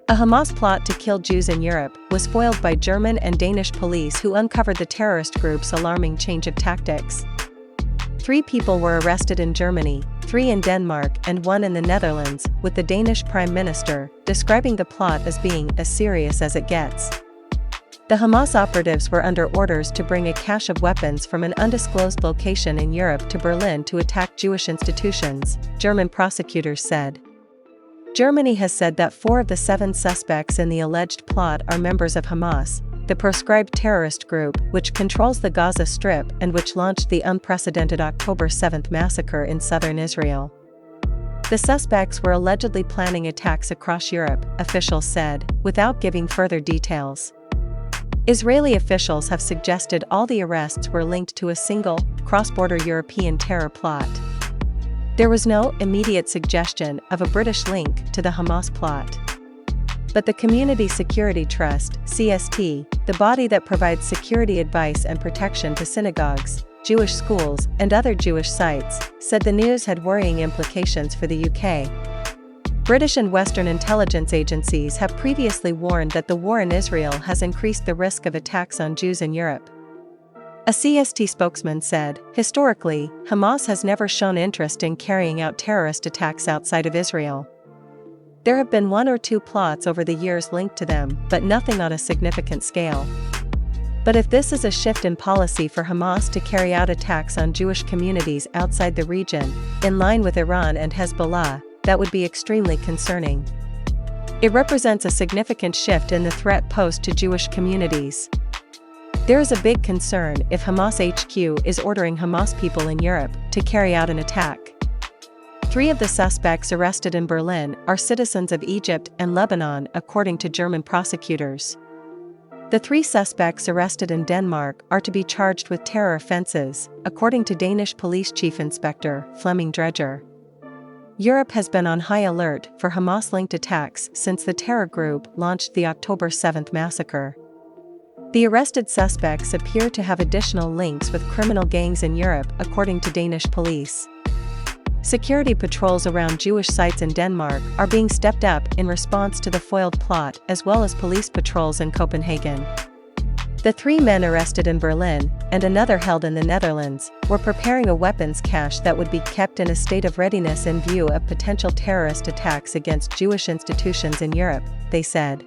A Hamas plot to kill Jews in Europe was foiled by German and Danish police, who uncovered the terrorist group's alarming change of tactics. 3 people were arrested in Germany, 3 in Denmark and 1 in the Netherlands, with the Danish Prime Minister describing the plot as being as serious as it gets. The Hamas operatives were under orders to bring a cache of weapons from an undisclosed location in Europe to Berlin to attack Jewish institutions, German prosecutors said. Germany has said that 4 of the 7 suspects in the alleged plot are members of Hamas, the proscribed terrorist group which controls the Gaza Strip and which launched the unprecedented October 7 massacre in southern Israel. The suspects were allegedly planning attacks across Europe, officials said, without giving further details. Israeli officials have suggested all the arrests were linked to a single, cross-border European terror plot. There was no immediate suggestion of a British link to the Hamas plot. But the Community Security Trust, CST, the body that provides security advice and protection to synagogues, Jewish schools, and other Jewish sites, said the news had worrying implications for the UK. British and Western intelligence agencies have previously warned that the war in Israel has increased the risk of attacks on Jews in Europe. A CST spokesman said, historically, Hamas has never shown interest in carrying out terrorist attacks outside of Israel. There have been 1 or 2 plots over the years linked to them, but nothing on a significant scale. But if this is a shift in policy for Hamas to carry out attacks on Jewish communities outside the region, in line with Iran and Hezbollah, that would be extremely concerning. It represents a significant shift in the threat posed to Jewish communities. There is a big concern if Hamas HQ is ordering Hamas people in Europe to carry out an attack. 3 of the suspects arrested in Berlin are citizens of Egypt and Lebanon, according to German prosecutors. The 3 suspects arrested in Denmark are to be charged with terror offences, according to Danish Police Chief Inspector Flemming Dreger. Europe has been on high alert for Hamas-linked attacks since the terror group launched the October 7 massacre. The arrested suspects appear to have additional links with criminal gangs in Europe, according to Danish police. Security patrols around Jewish sites in Denmark are being stepped up in response to the foiled plot, as well as police patrols in Copenhagen. The 3 men arrested in Berlin, and another held in the Netherlands, were preparing a weapons cache that would be kept in a state of readiness in view of potential terrorist attacks against Jewish institutions in Europe, they said.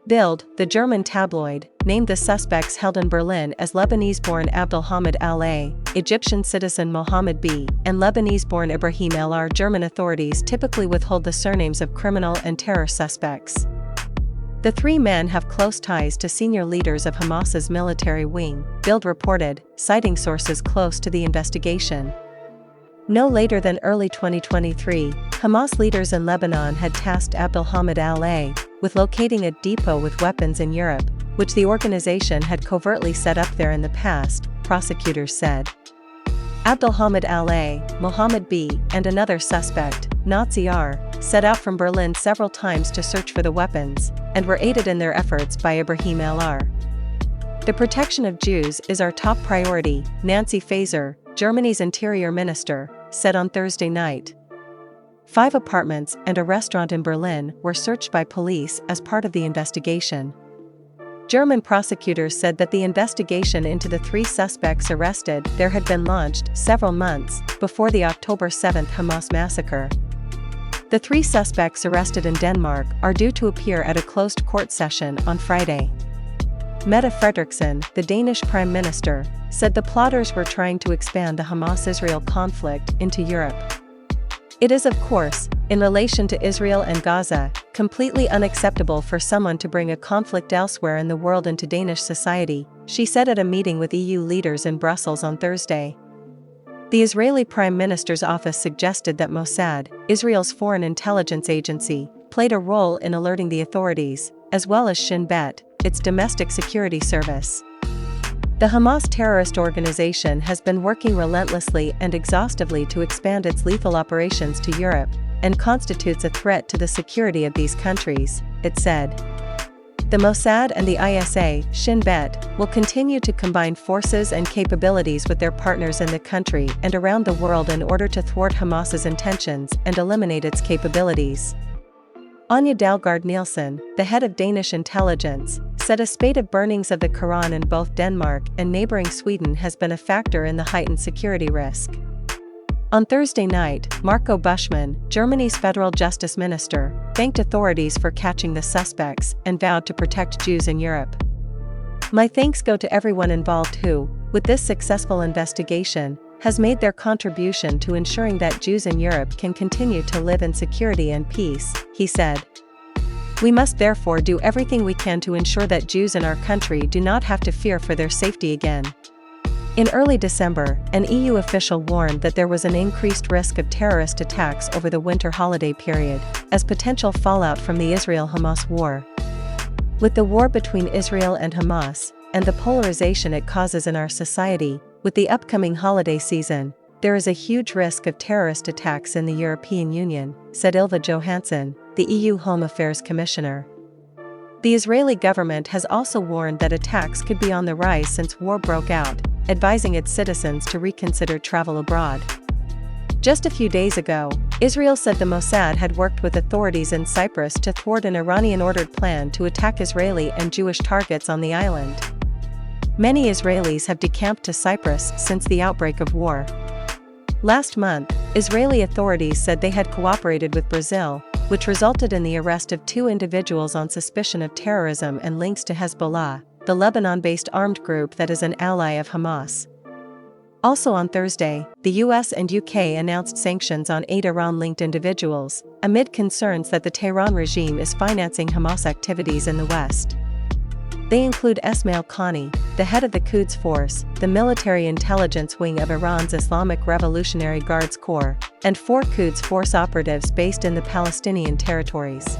Bild, the German tabloid, named the suspects held in Berlin as Lebanese-born Abdelhamid Al-A, Egyptian citizen Mohammed B., and Lebanese-born Ibrahim El-R. German authorities typically withhold the surnames of criminal and terror suspects. The 3 men have close ties to senior leaders of Hamas's military wing, Bild reported, citing sources close to the investigation. No later than early 2023, Hamas leaders in Lebanon had tasked Abdelhamid Al-A with locating a depot with weapons in Europe, which the organization had covertly set up there in the past, prosecutors said. Abdelhamid Al-A, Mohammed B., and another suspect, Nazi R., set out from Berlin several times to search for the weapons, and were aided in their efforts by Ibrahim El-R. The protection of Jews is our top priority, Nancy Faeser, Germany's interior minister, said on Thursday night. 5 apartments and a restaurant in Berlin were searched by police as part of the investigation. German prosecutors said that the investigation into the 3 suspects arrested there had been launched several months before the October 7 Hamas massacre. The 3 suspects arrested in Denmark are due to appear at a closed court session on Friday. Mette Frederiksen, the Danish Prime Minister, said the plotters were trying to expand the Hamas-Israel conflict into Europe. It is, of course, in relation to Israel and Gaza, completely unacceptable for someone to bring a conflict elsewhere in the world into Danish society, she said at a meeting with EU leaders in Brussels on Thursday. The Israeli Prime Minister's office suggested that Mossad, Israel's foreign intelligence agency, played a role in alerting the authorities, as well as Shin Bet, its domestic security service. The Hamas terrorist organization has been working relentlessly and exhaustively to expand its lethal operations to Europe, and constitutes a threat to the security of these countries, it said. The Mossad and the ISA, Shin Bet, will continue to combine forces and capabilities with their partners in the country and around the world in order to thwart Hamas's intentions and eliminate its capabilities. Anja Dalgaard Nielsen, the head of Danish intelligence, said a spate of burnings of the Quran in both Denmark and neighboring Sweden has been a factor in the heightened security risk. On Thursday night, Marco Buschmann, Germany's federal justice minister, thanked authorities for catching the suspects and vowed to protect Jews in Europe. "My thanks go to everyone involved who, with this successful investigation, has made their contribution to ensuring that Jews in Europe can continue to live in security and peace," he said. "We must therefore do everything we can to ensure that Jews in our country do not have to fear for their safety again." In early December, an EU official warned that there was an increased risk of terrorist attacks over the winter holiday period, as potential fallout from the Israel-Hamas war. With the war between Israel and Hamas, and the polarization it causes in our society, with the upcoming holiday season, there is a huge risk of terrorist attacks in the European Union, said Ylva Johansson, the EU Home Affairs Commissioner. The Israeli government has also warned that attacks could be on the rise since war broke out, advising its citizens to reconsider travel abroad. Just a few days ago, Israel said the Mossad had worked with authorities in Cyprus to thwart an Iranian-ordered plan to attack Israeli and Jewish targets on the island. Many Israelis have decamped to Cyprus since the outbreak of war. Last month, Israeli authorities said they had cooperated with Brazil, which resulted in the arrest of 2 individuals on suspicion of terrorism and links to Hezbollah, the Lebanon-based armed group that is an ally of Hamas. Also on Thursday, the US and UK announced sanctions on 8 Iran-linked individuals, amid concerns that the Tehran regime is financing Hamas activities in the West. They include Esmail Qani, the head of the Quds Force, the military intelligence wing of Iran's Islamic Revolutionary Guards Corps, and 4 Quds Force operatives based in the Palestinian territories.